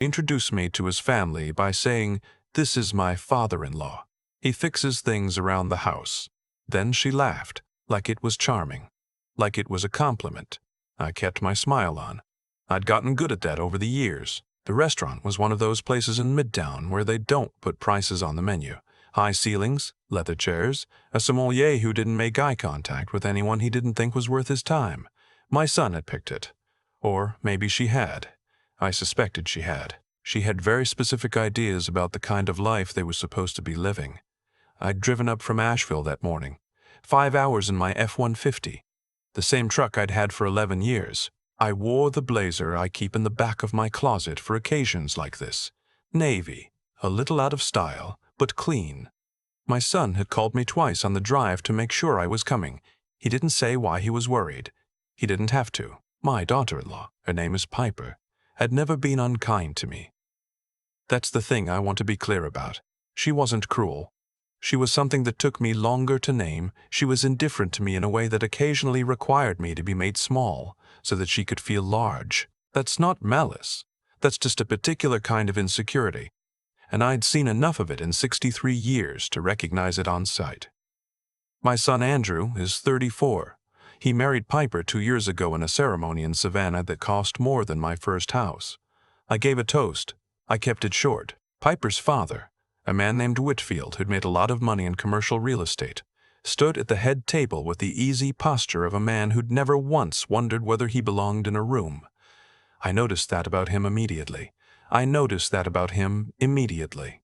Introduced me to his family by saying, "This is my father-in-law. He fixes things around the house." Then she laughed, like it was charming, like it was a compliment. I kept my smile on. I'd gotten good at that over the years. The restaurant was one of those places in Midtown where they don't put prices on the menu. High ceilings, leather chairs, a sommelier who didn't make eye contact with anyone he didn't think was worth his time. My son had picked it. Or maybe she had. I suspected she had. She had very specific ideas about the kind of life they were supposed to be living. I'd driven up from Asheville that morning. 5 hours in my F-150. The same truck I'd had for 11 years. I wore the blazer I keep in the back of my closet for occasions like this. Navy, a little out of style, but clean. My son had called me twice on the drive to make sure I was coming. He didn't say why he was worried. He didn't have to. My daughter-in-law, her name is Piper, had never been unkind to me. That's the thing I want to be clear about. She wasn't cruel. She was something that took me longer to name. She was indifferent to me in a way that occasionally required me to be made small, so that she could feel large. That's not malice. That's just a particular kind of insecurity. And I'd seen enough of it in 63 years to recognize it on sight. My son Andrew is 34. He married Piper 2 years ago in a ceremony in Savannah that cost more than my first house. I gave a toast. I kept it short. Piper's father, a man named Whitfield who'd made a lot of money in commercial real estate, stood at the head table with the easy posture of a man who'd never once wondered whether he belonged in a room. I noticed that about him immediately. I noticed that about him immediately.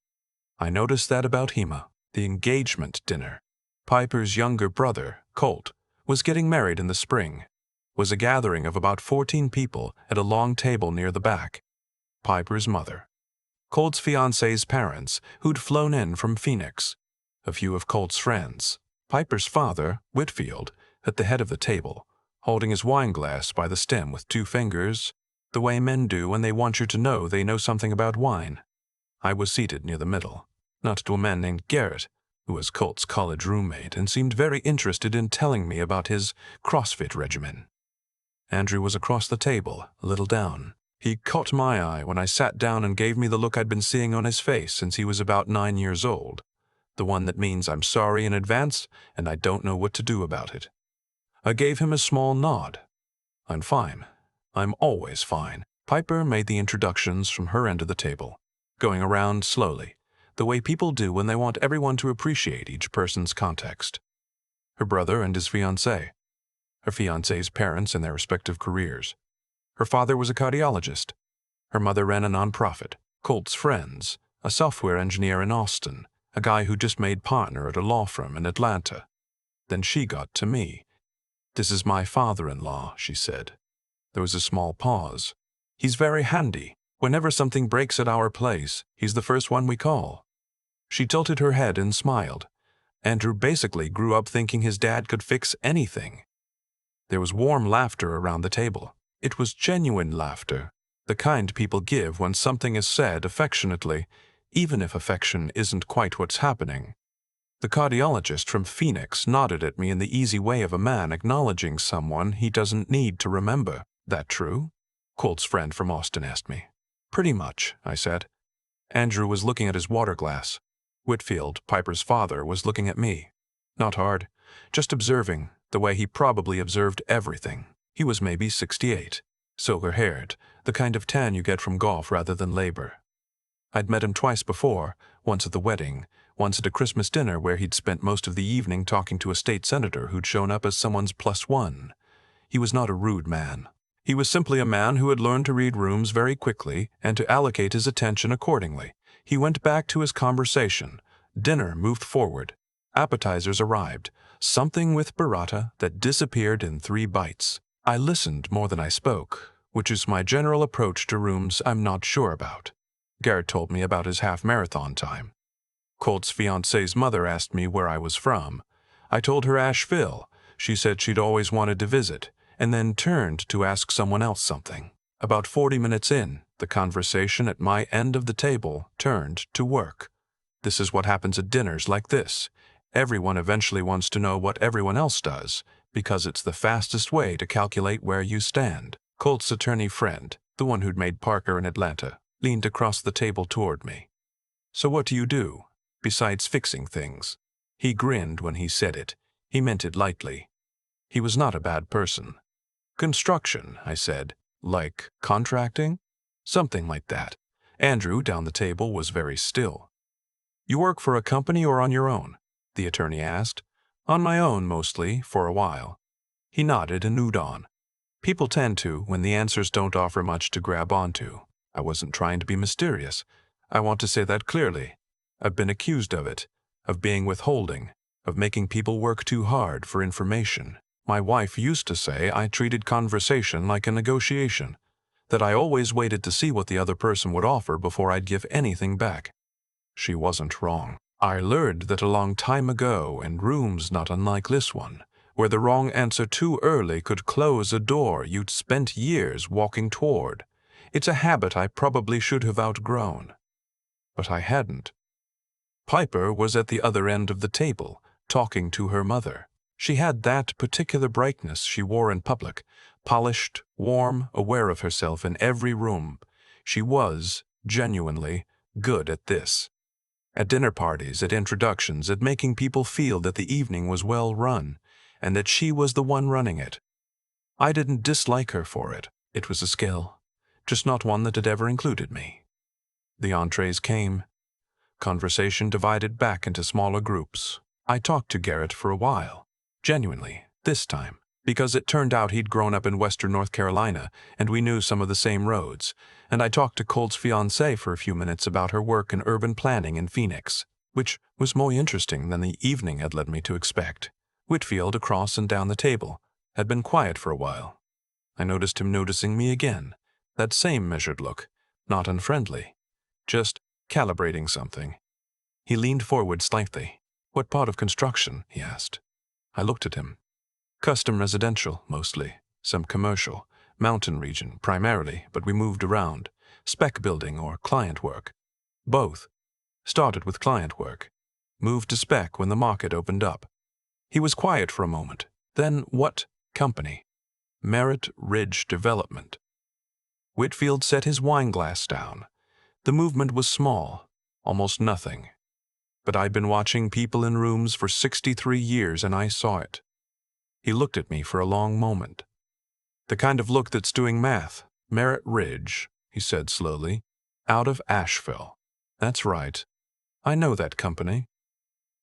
I noticed that about Hema, the engagement dinner. Piper's younger brother, Colt, was getting married in the spring. Was a gathering of about 14 people at a long table near the back. Piper's mother. Colt's fiancé's parents, who'd flown in from Phoenix. A few of Colt's friends. Piper's father, Whitfield, at the head of the table, holding his wine glass by the stem with 2 fingers, the way men do when they want you to know they know something about wine. I was seated near the middle, not to a man named Garrett, who was Colt's college roommate and seemed very interested in telling me about his CrossFit regimen. Andrew was across the table, a little down. He caught my eye when I sat down and gave me the look I'd been seeing on his face since he was about 9 years old, the one that means I'm sorry in advance and I don't know what to do about it. I gave him a small nod. I'm fine. I'm always fine. Piper made the introductions from her end of the table, going around slowly, the way people do when they want everyone to appreciate each person's context. Her brother and his fiancée. Her fiancé's parents and their respective careers. Her father was a cardiologist. Her mother ran a nonprofit. Colt's friends, a software engineer in Austin, a guy who just made partner at a law firm in Atlanta. Then she got to me. "This is my father-in-law," she said. There was a small pause. "He's very handy. Whenever something breaks at our place, he's the first one we call." She tilted her head and smiled. Andrew basically grew up thinking his dad could fix anything. There was warm laughter around the table. It was genuine laughter, the kind people give when something is said affectionately, even if affection isn't quite what's happening. The cardiologist from Phoenix nodded at me in the easy way of a man acknowledging someone he doesn't need to remember. "That true?" Colt's friend from Austin asked me. "Pretty much," I said. Andrew was looking at his water glass. Whitfield, Piper's father, was looking at me. Not hard, just observing, the way he probably observed everything. He was maybe 68, silver-haired, the kind of tan you get from golf rather than labor. I'd met him twice before, once at the wedding, once at a Christmas dinner where he'd spent most of the evening talking to a state senator who'd shown up as someone's +1. He was not a rude man. He was simply a man who had learned to read rooms very quickly and to allocate his attention accordingly. He went back to his conversation. Dinner moved forward. Appetizers arrived, something with burrata that disappeared in 3 bites. I listened more than I spoke, which is my general approach to rooms I'm not sure about. Garrett told me about his half-marathon time. Colt's fiancé's mother asked me where I was from. I told her Asheville. She said she'd always wanted to visit, and then turned to ask someone else something. About 40 minutes in, the conversation at my end of the table turned to work. This is what happens at dinners like this. Everyone eventually wants to know what everyone else does, because it's the fastest way to calculate where you stand. Colt's attorney friend, the one who'd made Parker in Atlanta, leaned across the table toward me. "So what do you do, besides fixing things?" He grinned when he said it. He meant it lightly. He was not a bad person. "Construction," I said. "Like contracting?" "Something like that." Andrew, down the table, was very still. "You work for a company or on your own?" the attorney asked. "On my own, mostly, for a while." He nodded and moved on. People tend to when the answers don't offer much to grab onto. I wasn't trying to be mysterious. I want to say that clearly. I've been accused of it, of being withholding, of making people work too hard for information. My wife used to say I treated conversation like a negotiation, that I always waited to see what the other person would offer before I'd give anything back. She wasn't wrong. I learned that a long time ago in rooms not unlike this one, where the wrong answer too early could close a door you'd spent years walking toward. It's a habit I probably should have outgrown. But I hadn't. Piper was at the other end of the table, talking to her mother. She had that particular brightness she wore in public, polished, warm, aware of herself in every room. She was, genuinely, good at this. At dinner parties, at introductions, at making people feel that the evening was well run, and that she was the one running it. I didn't dislike her for it. It was a skill, just not one that had ever included me. The entrees came. Conversation divided back into smaller groups. I talked to Garrett for a while. Genuinely, this time, because it turned out he'd grown up in western North Carolina, and we knew some of the same roads, and I talked to Colt's fiancée for a few minutes about her work in urban planning in Phoenix, which was more interesting than the evening had led me to expect. Whitfield, across and down the table, had been quiet for a while. I noticed him noticing me again, that same measured look, not unfriendly, just calibrating something. He leaned forward slightly. "What part of construction?" he asked. I looked at him. "Custom residential, mostly. Some commercial. Mountain region, primarily, but we moved around. Spec building or client work." "Both. Started with client work. Moved to spec when the market opened up." He was quiet for a moment. "Then what company?" "Merritt Ridge Development." Whitfield set his wine glass down. The movement was small, almost nothing. But I'd been watching people in rooms for 63 years, and I saw it. He looked at me for a long moment. "The kind of look that's doing math. Merritt Ridge," he said slowly. "Out of Asheville." "That's right. I know that company."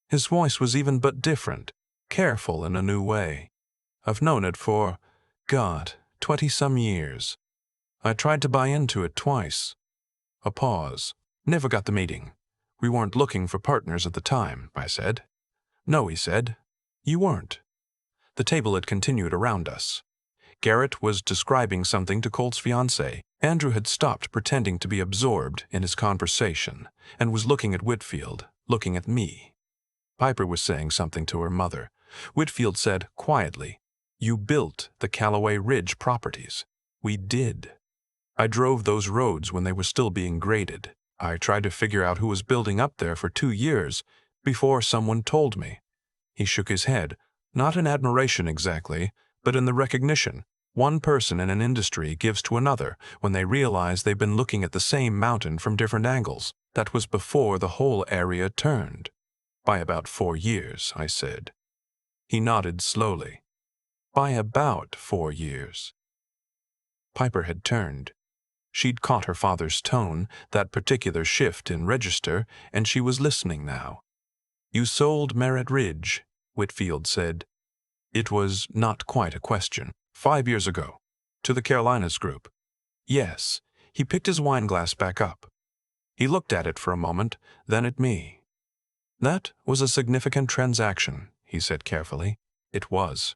His voice was even but different, careful in a new way. "I've known it for, God, 20-some years. I tried to buy into it twice." A pause. "Never got the meeting. We weren't looking for partners at the time," I said. "No," he said. "You weren't." The table had continued around us. Garrett was describing something to Colt's fiancée. Andrew had stopped pretending to be absorbed in his conversation and was looking at Whitfield, looking at me. Piper was saying something to her mother. Whitfield said quietly, "You built the Callaway Ridge properties." "We did. I drove those roads when they were still being graded. I tried to figure out who was building up there for 2 years before someone told me." He shook his head, not in admiration exactly, but in the recognition one person in an industry gives to another when they realize they've been looking at the same mountain from different angles. That was before the whole area turned. "By about 4 years," I said. He nodded slowly. "By about 4 years." Piper had turned. She'd caught her father's tone, that particular shift in register, and she was listening now. "You sold Merritt Ridge," Whitfield said. It was not quite a question. 5 years ago. To the Carolinas Group. "Yes." He picked his wineglass back up. He looked at it for a moment, then at me. "That was a significant transaction," he said carefully. It was.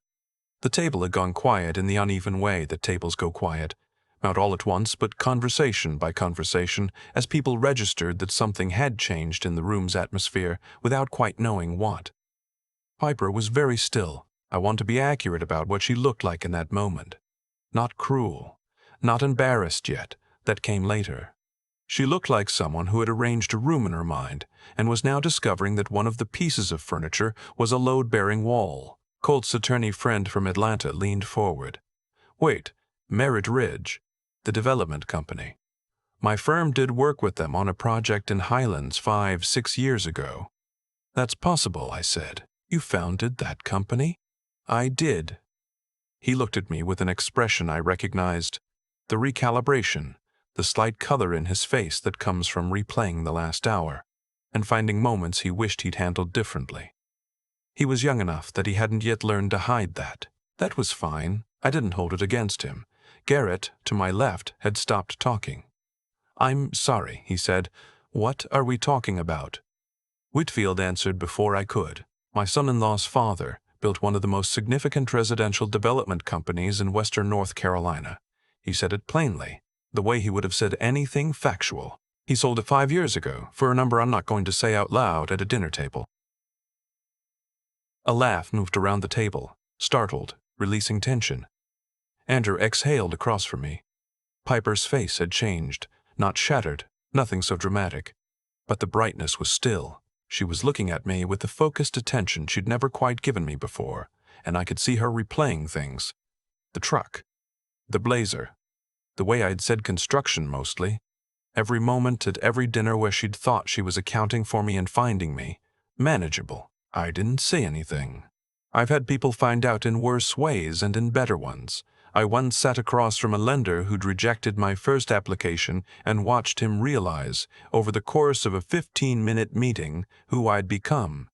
The table had gone quiet in the uneven way that tables go quiet. Not all at once, but conversation by conversation, as people registered that something had changed in the room's atmosphere without quite knowing what. Piper was very still. I want to be accurate about what she looked like in that moment. Not cruel, not embarrassed yet. That came later. She looked like someone who had arranged a room in her mind and was now discovering that one of the pieces of furniture was a load-bearing wall. Colt's attorney friend from Atlanta leaned forward. "Wait, Merritt Ridge, the development company." My firm did work with them on a project in Highlands 5-6 years ago. That's possible, I said. You founded that company? I did. He looked at me with an expression I recognized. The recalibration, the slight color in his face that comes from replaying the last hour, and finding moments he wished he'd handled differently. He was young enough that he hadn't yet learned to hide that. That was fine. I didn't hold it against him. Garrett, to my left, had stopped talking. I'm sorry, he said. What are we talking about? Whitfield answered before I could. My son-in-law's father built one of the most significant residential development companies in western North Carolina. He said it plainly, the way he would have said anything factual. He sold it 5 years ago, for a number I'm not going to say out loud at a dinner table. A laugh moved around the table, startled, releasing tension. Andrew exhaled across from me. Piper's face had changed, not shattered, nothing so dramatic. But the brightness was still. She was looking at me with the focused attention she'd never quite given me before, and I could see her replaying things. The truck, the blazer, the way I'd said construction mostly, every moment at every dinner where she'd thought she was accounting for me and finding me manageable. I didn't say anything. I've had people find out in worse ways and in better ones. I once sat across from a lender who'd rejected my first application and watched him realize, over the course of a 15-minute meeting, who I'd become.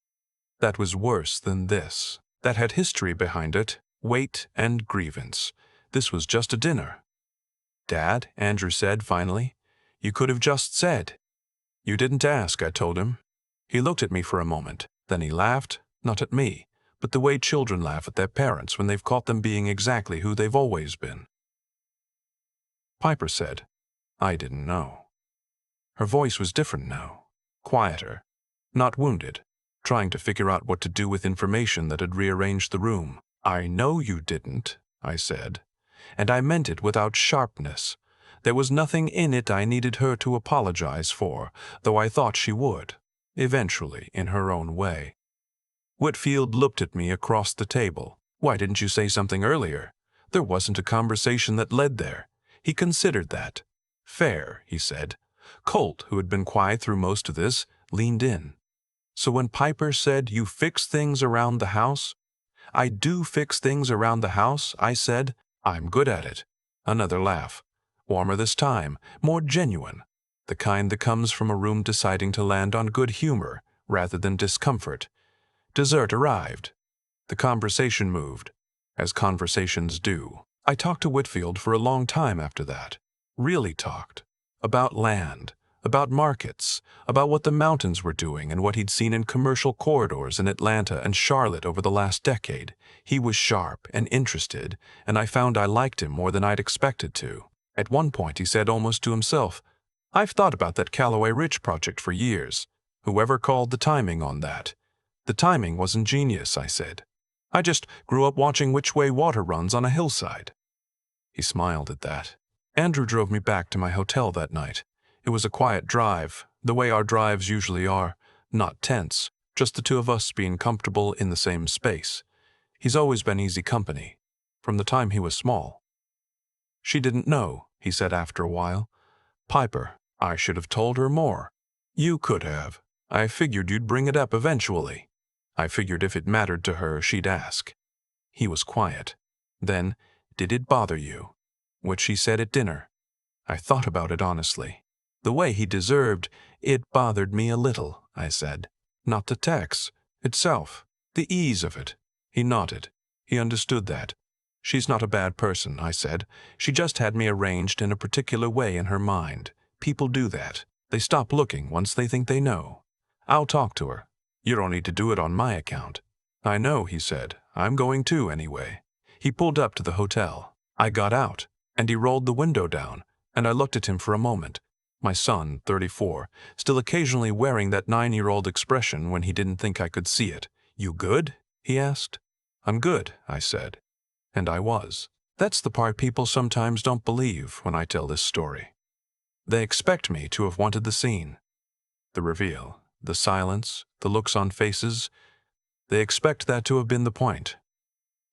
That was worse than this. That had history behind it, weight and grievance. This was just a dinner. Dad, Andrew said finally, you could have just said. You didn't ask, I told him. He looked at me for a moment. Then he laughed, not at me, but the way children laugh at their parents when they've caught them being exactly who they've always been. Piper said, I didn't know. Her voice was different now, quieter, not wounded, trying to figure out what to do with information that had rearranged the room. I know you didn't, I said, and I meant it without sharpness. There was nothing in it I needed her to apologize for, though I thought she would, eventually, in her own way. Whitfield looked at me across the table. Why didn't you say something earlier? There wasn't a conversation that led there. He considered that. Fair, he said. Colt, who had been quiet through most of this, leaned in. So when Piper said, you fix things around the house? I do fix things around the house, I said. I'm good at it. Another laugh. Warmer this time, more genuine. The kind that comes from a room deciding to land on good humor rather than discomfort. Dessert arrived. The conversation moved, as conversations do. I talked to Whitfield for a long time after that. Really talked. About land, about markets, about what the mountains were doing and what he'd seen in commercial corridors in Atlanta and Charlotte over the last decade. He was sharp and interested, and I found I liked him more than I'd expected to. At one point he said almost to himself, I've thought about that Callaway Ridge project for years. Whoever called the timing on that? The timing wasn't genius, I said. I just grew up watching which way water runs on a hillside. He smiled at that. Andrew drove me back to my hotel that night. It was a quiet drive, the way our drives usually are, not tense, just the two of us being comfortable in the same space. He's always been easy company, from the time he was small. She didn't know, he said after a while. Piper, I should have told her more. You could have. I figured you'd bring it up eventually. I figured if it mattered to her, she'd ask. He was quiet. Then, did it bother you? What she said at dinner. I thought about it honestly. The way he deserved, it bothered me a little, I said. Not the text itself, the ease of it. He nodded. He understood that. She's not a bad person, I said. She just had me arranged in a particular way in her mind. People do that. They stop looking once they think they know. I'll talk to her. You don't need to do it on my account. I know, he said. I'm going too, anyway. He pulled up to the hotel. I got out, and he rolled the window down, and I looked at him for a moment. My son, 34, still occasionally wearing that 9-year-old expression when he didn't think I could see it. You good? He asked. I'm good, I said. And I was. That's the part people sometimes don't believe when I tell this story. They expect me to have wanted the scene. The reveal, the silence, the looks on faces. They expect that to have been the point.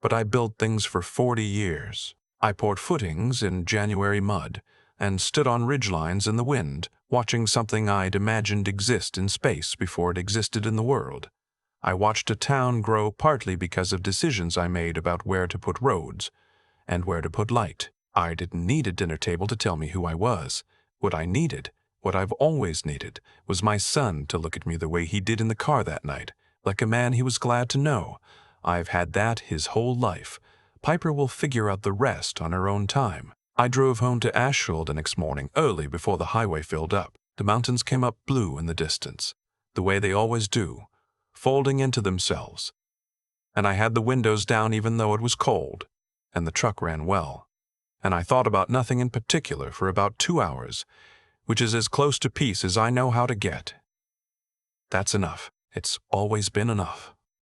But I built things for 40 years. I poured footings in January mud, and stood on ridgelines in the wind, watching something I'd imagined exist in space before it existed in the world. I watched a town grow partly because of decisions I made about where to put roads and where to put light. I didn't need a dinner table to tell me who I was. What I needed, what I've always needed, was my son to look at me the way he did in the car that night, like a man he was glad to know. I've had that his whole life. Piper will figure out the rest on her own time. I drove home to Asheville the next morning, early before the highway filled up. The mountains came up blue in the distance, the way they always do, folding into themselves. And I had the windows down even though it was cold, and the truck ran well. And I thought about nothing in particular for about 2 hours, which is as close to peace as I know how to get. That's enough. It's always been enough.